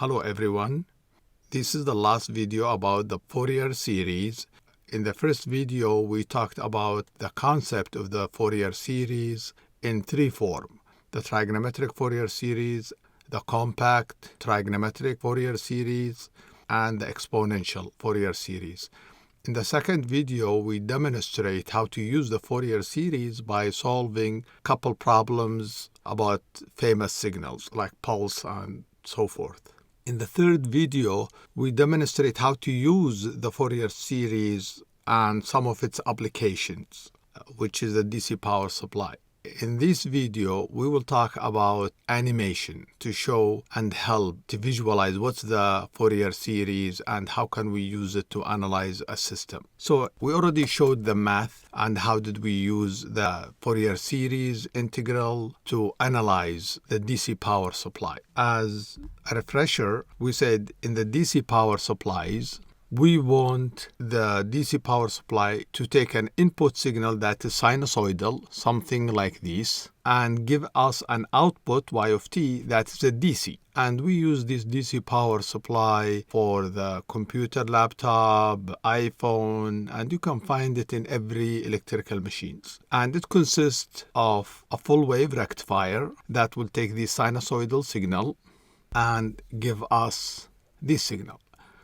Hello everyone. This is the last video about the Fourier series. In the first video, we talked about the concept of the Fourier series in three forms: the trigonometric Fourier series, the compact trigonometric Fourier series, and the exponential Fourier series. In the second video, we demonstrate how to use the Fourier series by solving a couple problems about famous signals like pulse and so forth. In the third video, we demonstrate how to use the Fourier series and some of its applications, which is the DC power supply. In this video, we will talk about animation to show and help to visualize what's the Fourier series and how can we use it to analyze a system. So we already showed the math and how did we use the Fourier series integral to analyze the DC power supply. As a refresher, we said in the DC power supplies, we want the DC power supply to take an input signal that is sinusoidal, something like this, and give us an output, y of t, that is a DC. And we use this DC power supply for the computer, laptop, iPhone, and you can find it in every electrical machines. And it consists of a full wave rectifier that will take the sinusoidal signal and give us this signal.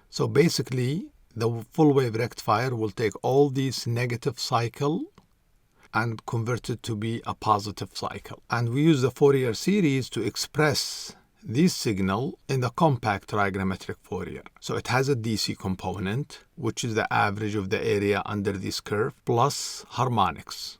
So basically, the full wave rectifier will take all these negative cycle and convert it to be a positive cycle. And we use the Fourier series to express this signal in the compact trigonometric Fourier. So it has a DC component, which is the average of the area under this curve, plus harmonics.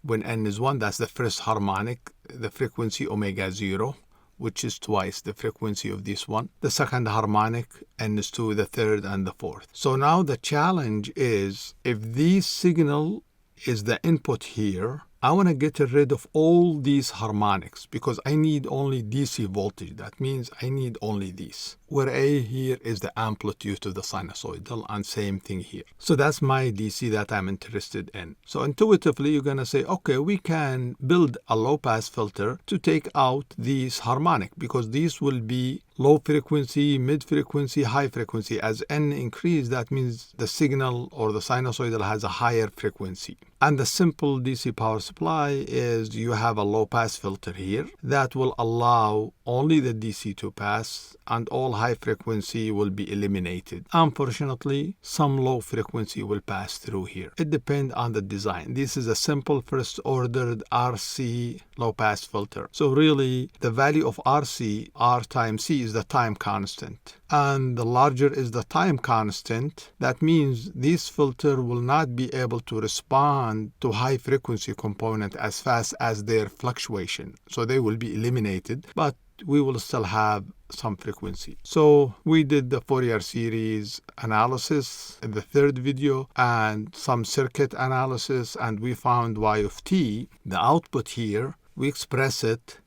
When n is 1, that's the first harmonic, the frequency omega 0. Which is twice the frequency of this one. The second harmonic, n is 2, the third, and the fourth. So now the challenge is, if this signal is the input here, I want to get rid of all these harmonics because I need only DC voltage. That means I need only this, where A here is the amplitude of the sinusoidal, and same thing here. So that's my DC that I'm interested in. So intuitively, you're going to say, okay, we can build a low-pass filter to take out these harmonic because these will be low frequency, mid frequency, high frequency. As n increase, that means the signal or the sinusoidal has a higher frequency. And the simple DC power supply is you have a low pass filter here that will allow only the DC to pass and all high frequency will be eliminated. Unfortunately, some low frequency will pass through here. It depends on the design. This is a simple first ordered RC low pass filter. So really the value of RC, R times C, is the time constant. And the larger is the time constant, that means this filter will not be able to respond to high frequency component as fast as their fluctuation. So they will be eliminated, but we will still have some frequency. So we did the Fourier series analysis in the third video and some circuit analysis, and we found y of t, the output here, we express it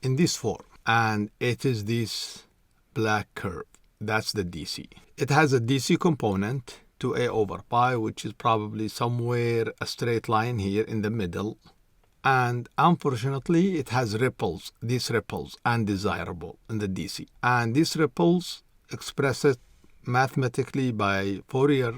in this form. And it is this black curve. That's the DC. It has a DC component, 2a over pi, which is probably somewhere a straight line here in the middle. And unfortunately, it has ripples. These ripples undesirable in the DC. And these ripples express it mathematically by Fourier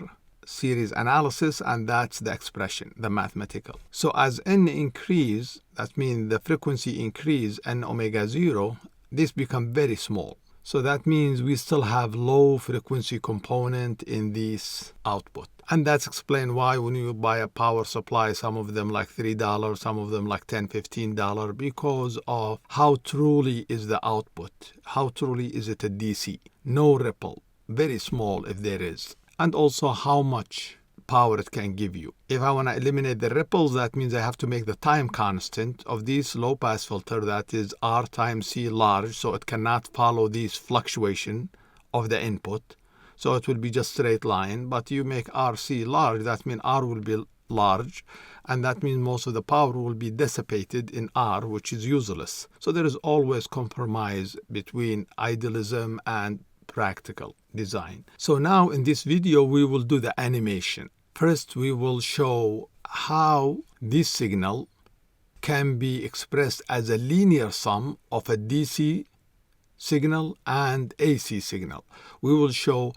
series analysis, and that's the expression, the mathematical. So as n increase, that means the frequency increase, n omega 0, this become very small. So that means we still have low frequency component in this output. And that's explained why when you buy a power supply, some of them like $3, some of them like $10, $15, because of how truly is the output. How truly is it a DC? No ripple, very small if there is. And also how much power it can give you. If I want to eliminate the ripples, that means I have to make the time constant of this low pass filter, that is R times C large, so it cannot follow this fluctuation of the input. So it will be just straight line, but you make RC large, that means R will be large, and that means most of the power will be dissipated in R, which is useless. So there is always compromise between idealism and practical design. So now in this video, we will do the animation. First, we will show how this signal can be expressed as a linear sum of a DC signal and AC signal. We will show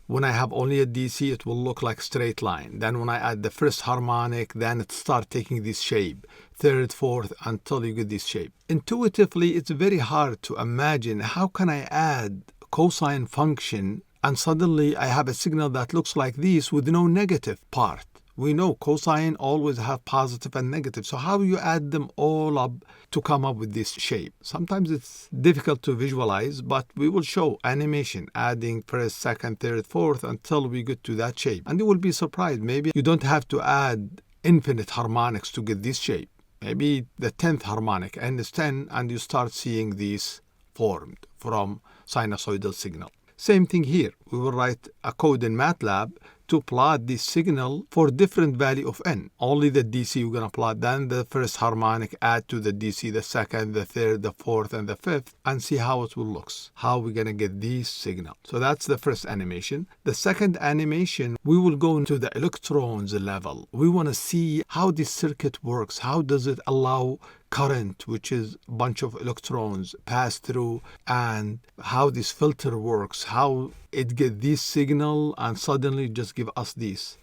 when I have only a DC, it will look like straight line. Then when I add the first harmonic, then it starts taking this shape, third, fourth, until you get this shape. Intuitively, it's very hard to imagine how can I add cosine function and suddenly I have a signal that looks like this with no negative part. We know cosine always have positive and negative. So how do you add them all up to come up with this shape? Sometimes it's difficult to visualize, but we will show animation, adding first, second, third, fourth, until we get to that shape. And you will be surprised. Maybe you don't have to add infinite harmonics to get this shape. Maybe the 10th harmonic, n is 10, and you start seeing these formed from sinusoidal signal. Same thing here. We will write a code in Matlab to plot this signal for different value of n. Only the DC we're going to plot, then the first harmonic, add to the DC, the second, the third, the fourth, and the fifth, and see how it will look. How we're going to get these signal. So that's the first animation. The second animation, we will go into the electrons level. We want to see how this circuit works. How does it allow current, which is a bunch of electrons, pass through, and how this filter works, how it gets this signal and suddenly just give us this.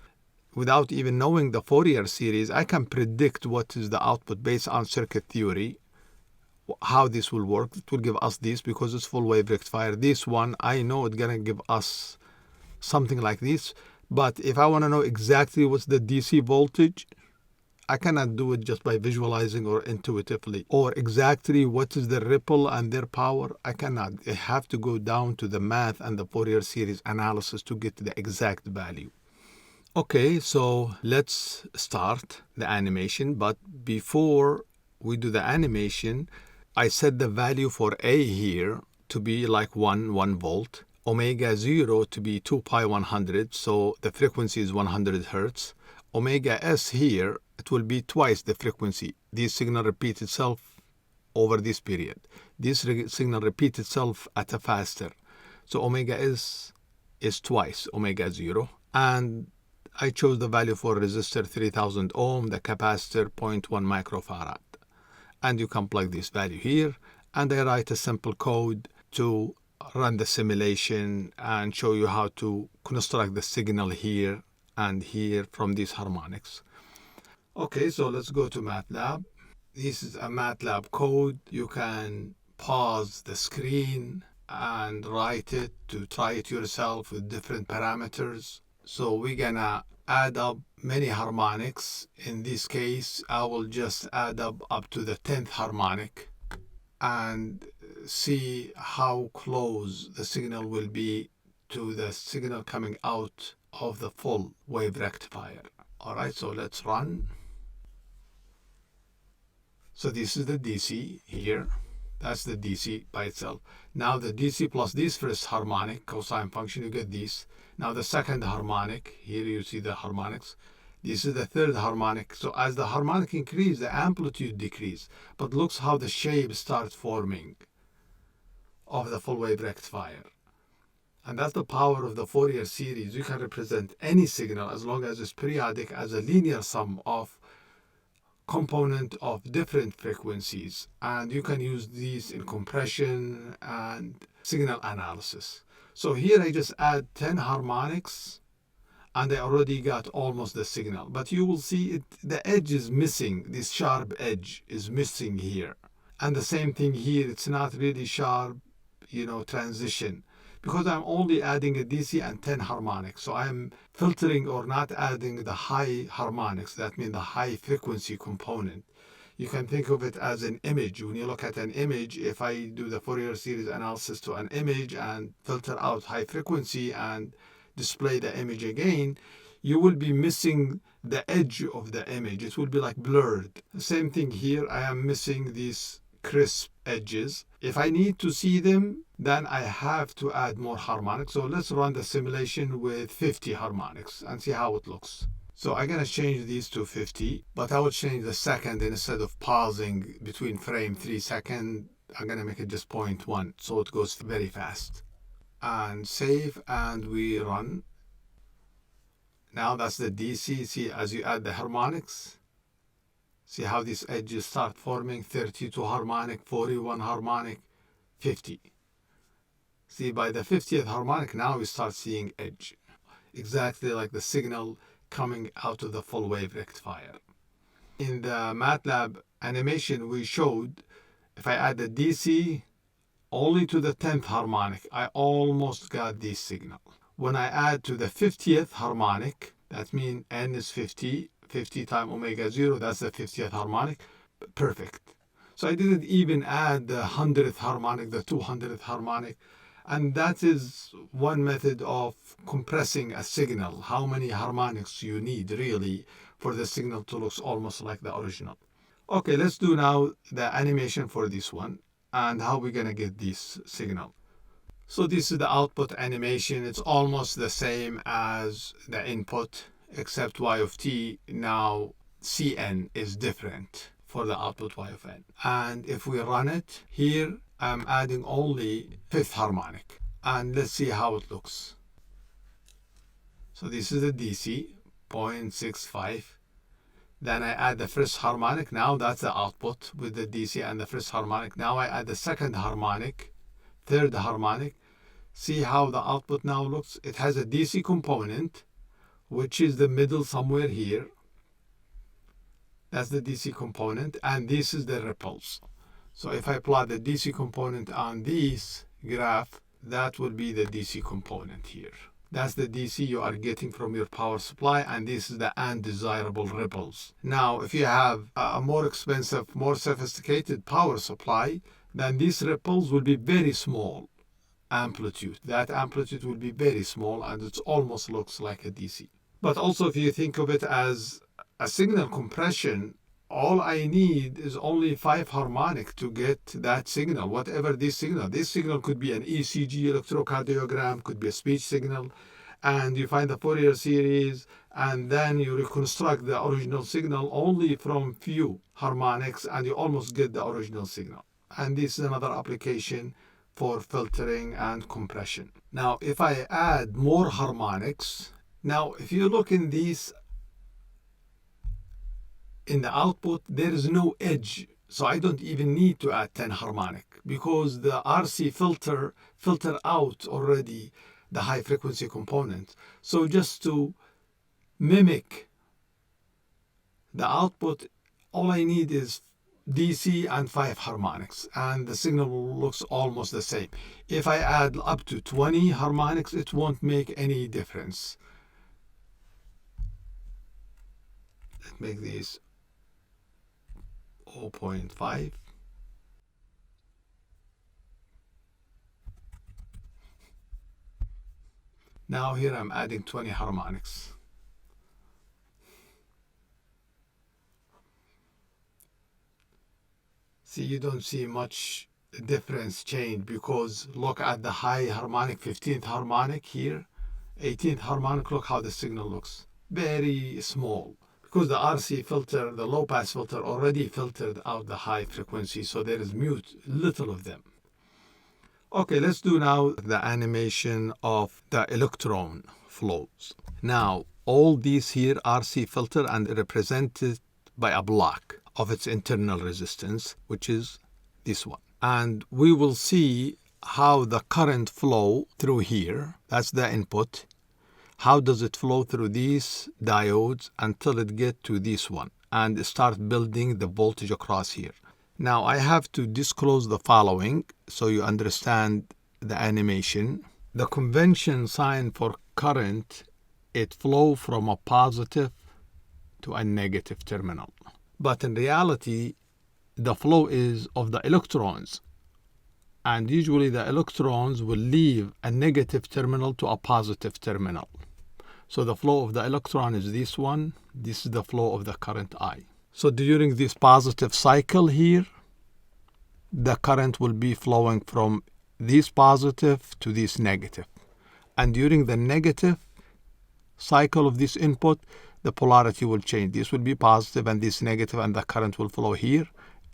Without even knowing the Fourier series, I can predict what is the output based on circuit theory, how this will work. It will give us this because it's full wave rectifier. This one, I know it's going to give us something like this. But if I want to know exactly what's the DC voltage, I cannot do it just by visualizing or intuitively. Or exactly what is the ripple and their power. I cannot. I have to go down to the math and the Fourier series analysis to get the exact value. Okay, so let's start the animation. But before we do the animation, I set the value for A here to be like 1 volt. Omega 0 to be 2 pi 100. So the frequency is 100 hertz. Omega S here, it will be twice the frequency. This signal repeats itself over this period. This signal repeats itself at a faster. So omega S is twice omega 0. And I chose the value for resistor 3000 ohm, the capacitor 0.1 microfarad. And you can plug this value here. And I write a simple code to run the simulation and show you how to construct the signal here and here from these harmonics. Okay, so let's go to Matlab. This is a Matlab code. You can pause the screen and write it to try it yourself with different parameters. So we're gonna add up many harmonics. In this case, I will just add up to the 10th harmonic and see how close the signal will be to the signal coming out of the full wave rectifier. All right, so let's run. So this is the DC here. That's the DC by itself. Now the DC plus this first harmonic cosine function, you get this. Now the second harmonic, here you see the harmonics. This is the third harmonic. So as the harmonic increase, the amplitude decrease. But looks how the shape starts forming of the full wave rectifier. And that's the power of the Fourier series. You can represent any signal as long as it's periodic as a linear sum of component of different frequencies. And you can use these in compression and signal analysis. So here I just add 10 harmonics and I already got almost the signal. But you will see the edge is missing. This sharp edge is missing here. And the same thing here. It's not really sharp, transition. Because I'm only adding a DC and 10 harmonics. So I'm filtering or not adding the high harmonics. That means the high frequency component. You can think of it as an image. When you look at an image, if I do the Fourier series analysis to an image and filter out high frequency and display the image again, you will be missing the edge of the image. It will be like blurred. The same thing here. I am missing these crisp edges. If I need to see them, then I have to add more harmonics. So let's run the simulation with 50 harmonics and see how it looks. So I'm going to change these to 50, but I will change the second instead of pausing between frame 3 seconds. I'm going to make it just 0.1 so it goes very fast. And save and we run. Now that's the DC. See, as you add the harmonics, see how these edges start forming. 32 harmonic, 41 harmonic, 50. See, by the 50th harmonic, now we start seeing edge. Exactly like the signal coming out of the full wave rectifier. In the Matlab animation, we showed if I add the DC only to the 10th harmonic, I almost got this signal. When I add to the 50th harmonic, that means n is 50, 50 times omega 0, that's the 50th harmonic, perfect. So I didn't even add the 100th harmonic, the 200th harmonic. And that is one method of compressing a signal, how many harmonics you need really for the signal to look almost like the original. Okay, let's do now the animation for this one and how we're going to get this signal. So this is the output animation. It's almost the same as the input, except y of t. Now Cn is different for the output y of n. And if we run it, here I'm adding only 5th harmonic. And let's see how it looks. So this is the DC, 0.65. Then I add the first harmonic. Now that's the output with the DC and the first harmonic. Now I add the second harmonic, third harmonic. See how the output now looks? It has a DC component, which is the middle somewhere here. That's the DC component, and this is the ripples. So if I plot the DC component on this graph, that will be the DC component here. That's the DC you are getting from your power supply, and this is the undesirable ripples. Now, if you have a more expensive, more sophisticated power supply, then these ripples will be very small amplitude. That amplitude will be very small, and it almost looks like a DC. But also, if you think of it as a signal compression, all I need is only 5 harmonic to get that signal, whatever this signal. This signal could be an ECG electrocardiogram, could be a speech signal, and you find the Fourier series, and then you reconstruct the original signal only from few harmonics, and you almost get the original signal. And this is another application for filtering and compression. Now, if I add more harmonics, now if you look in these, in the output, there is no edge. So I don't even need to add 10 harmonic because the RC filter out already the high frequency component. So just to mimic the output, all I need is DC and 5 harmonics, and the signal looks almost the same. If I add up to 20 harmonics, it won't make any difference. Let's make these 0.5. Now here I'm adding 20 harmonics. See, you don't see much difference change because look at the high harmonic, 15th harmonic here, 18th harmonic, look how the signal looks. Very small. Because the RC filter, the low pass filter, already filtered out the high frequency, so there is little of them. Okay, let's do now the animation of the electron flows. Now, all these here RC filter and represented by a block of its internal resistance, which is this one. And we will see how the current flow through here, that's the input. How does it flow through these diodes until it get to this one and start building the voltage across here. Now I have to disclose the following so you understand the animation. The convention sign for current, it flow from a positive to a negative terminal. But in reality, the flow is of the electrons. And usually the electrons will leave a negative terminal to a positive terminal. So the flow of the electron is this one. This is the flow of the current I. So during this positive cycle here, the current will be flowing from this positive to this negative. And during the negative cycle of this input, the polarity will change. This will be positive and this negative, and the current will flow here.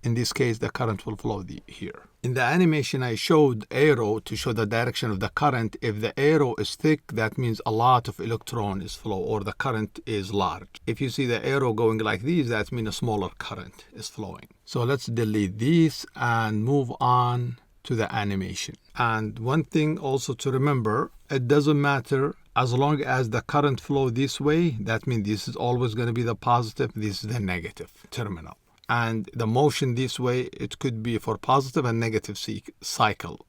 In this case, the current will flow here. In the animation, I showed arrow to show the direction of the current. If the arrow is thick, that means a lot of electron is flow, or the current is large. If you see the arrow going like this, that means a smaller current is flowing. So let's delete these and move on to the animation. And one thing also to remember, it doesn't matter as long as the current flow this way. That means this is always going to be the positive, this is the negative terminal. And the motion this way, it could be for positive and negative cycle.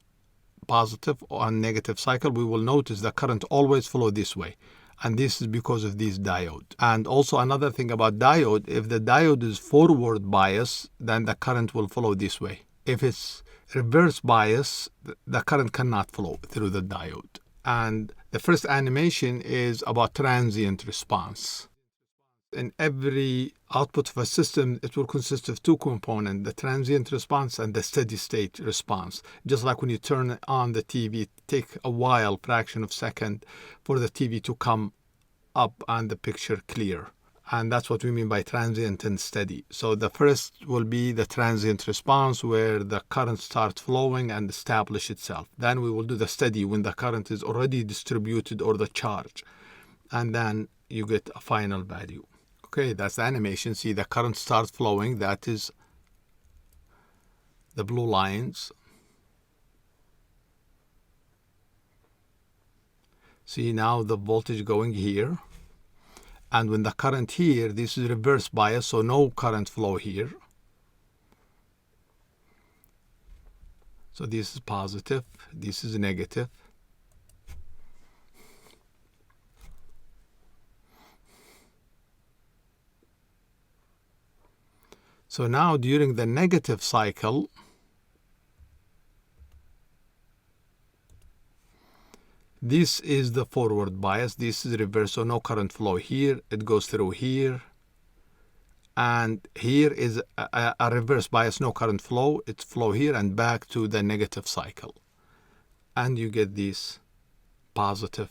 Positive or negative cycle, we will notice the current always flow this way. And this is because of this diode. And also another thing about diode, if the diode is forward bias, then the current will flow this way. If it's reverse bias, the current cannot flow through the diode. And the first animation is about transient response. In every output of a system, it will consist of two components, the transient response and the steady state response. Just like when you turn on the TV, it takes a while, fraction of a second, for the TV to come up and the picture clear. And that's what we mean by transient and steady. So the first will be the transient response, where the current starts flowing and establish itself. Then we will do the steady, when the current is already distributed, or the charge. And then you get a final value. Okay, that's the animation. See, the current starts flowing. That is the blue lines. See, now the voltage going here. And when the current here, this is reverse bias, so no current flow here. So this is positive, this is negative. So now during the negative cycle, this is the forward bias, this is reverse, so no current flow here, it goes through here. And here is a reverse bias, no current flow, it flow here and back to the negative cycle. And you get this positive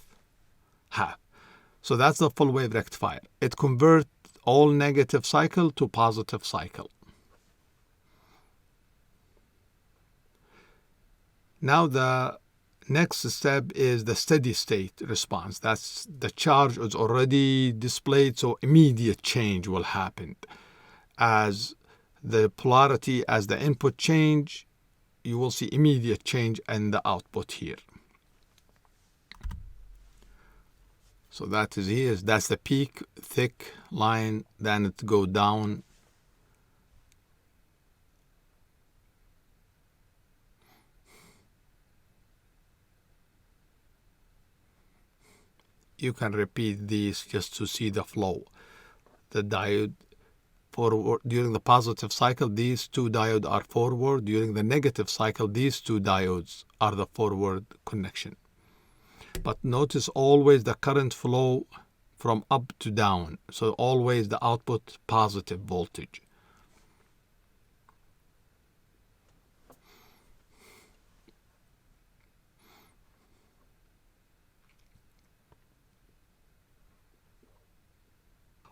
half. So that's the full wave rectifier. It converts all negative cycle to positive cycle. Now the next step is the steady state response. That's the charge is already displayed, so immediate change will happen. As the polarity, as the input change, you will see immediate change in the output here. So that is here, that's the peak, thick line, then it go down. You can repeat these just to see the flow. The diode forward, during the positive cycle, these two diodes are forward. During the negative cycle, these two diodes are the forward connection. But notice always the current flow from up to down. So always the output positive voltage.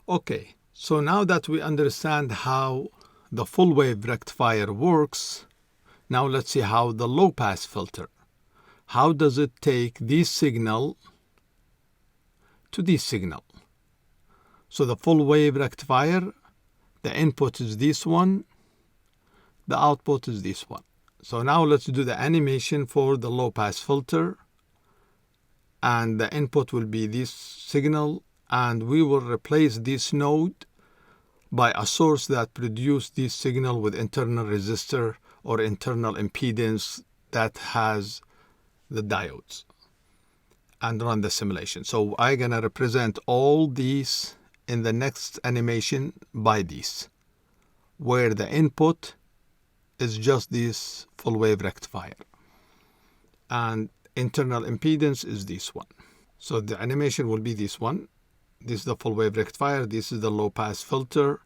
Okay, so now that we understand how the full wave rectifier works, now let's see how the low pass filter. How does it take this signal to this signal? So the full wave rectifier, the input is this one, the output is this one. So now let's do the animation for the low pass filter. And the input will be this signal, and we will replace this node by a source that produces this signal with internal resistor or internal impedance that has the diodes, and run the simulation. So I'm going to represent all these in the next animation by this, where the input is just this full wave rectifier and internal impedance is this one. So the animation will be this one. This is the full wave rectifier, this is the low pass filter,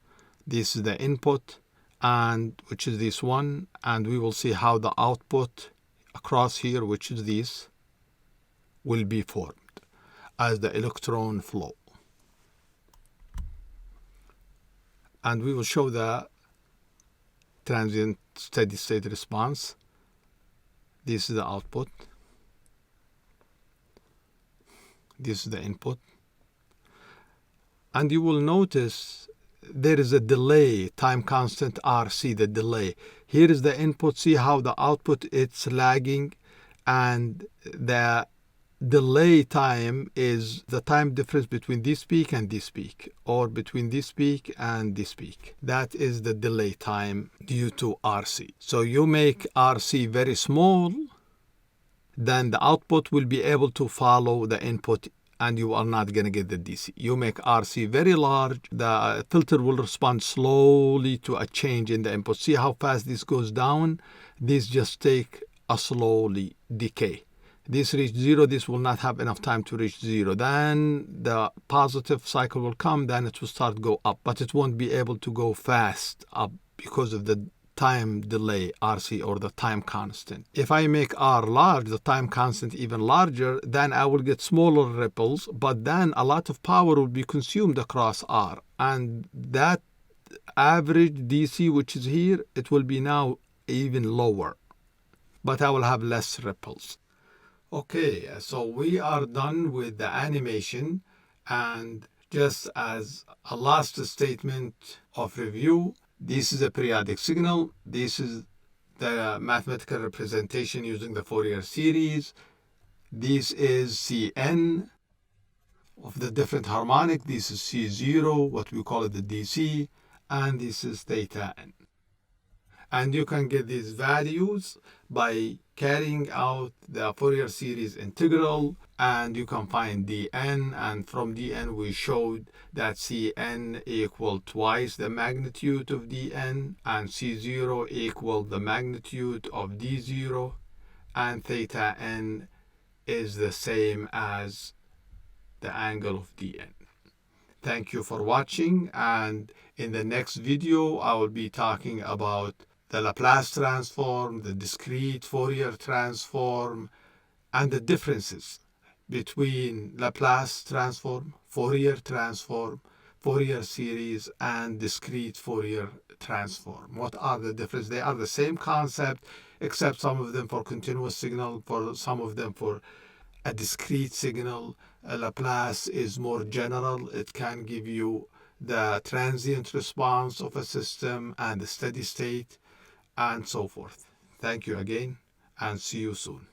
this is the input, and which is this one, and we will see how the output across here, which is this, will be formed as the electron flow. And we will show the transient steady state response. This is the output. This is the input. And you will notice there is a delay, time constant RC, the delay. Here is the input. See how the output, it's lagging, and the delay time is the time difference between this peak and this peak, or between this peak and this peak. That is the delay time due to RC. So you make RC very small, then the output will be able to follow the input and you are not going to get the DC. You make RC very large, the filter will respond slowly to a change in the input. See how fast this goes down? This just take a slowly decay. This reach zero, this will not have enough time to reach zero. Then the positive cycle will come, then it will start go up, but it won't be able to go fast up because of the time delay, RC, or the time constant. If I make R large, the time constant even larger, then I will get smaller ripples, but then a lot of power will be consumed across R. And that average DC, which is here, it will be now even lower, but I will have less ripples. Okay, so we are done with the animation, and just as a last statement of review, this is a periodic signal. This is the mathematical representation using the Fourier series. This is Cn of the different harmonic. This is C0, what we call it the DC, and this is theta n. And you can get these values by carrying out the Fourier series integral, and you can find dn, and from dn we showed that Cn equal twice the magnitude of dn, and C0 equal the magnitude of d0, and theta n is the same as the angle of dn. Thank you for watching, and in the next video I will be talking about the Laplace transform, the discrete Fourier transform, and the differences between Laplace transform, Fourier transform, Fourier series, and discrete Fourier transform. What are the differences? They are the same concept, except some of them for continuous signal, for some of them for a discrete signal. Laplace is more general. It can give you the transient response of a system and the steady state, and so forth. Thank you again, and see you soon.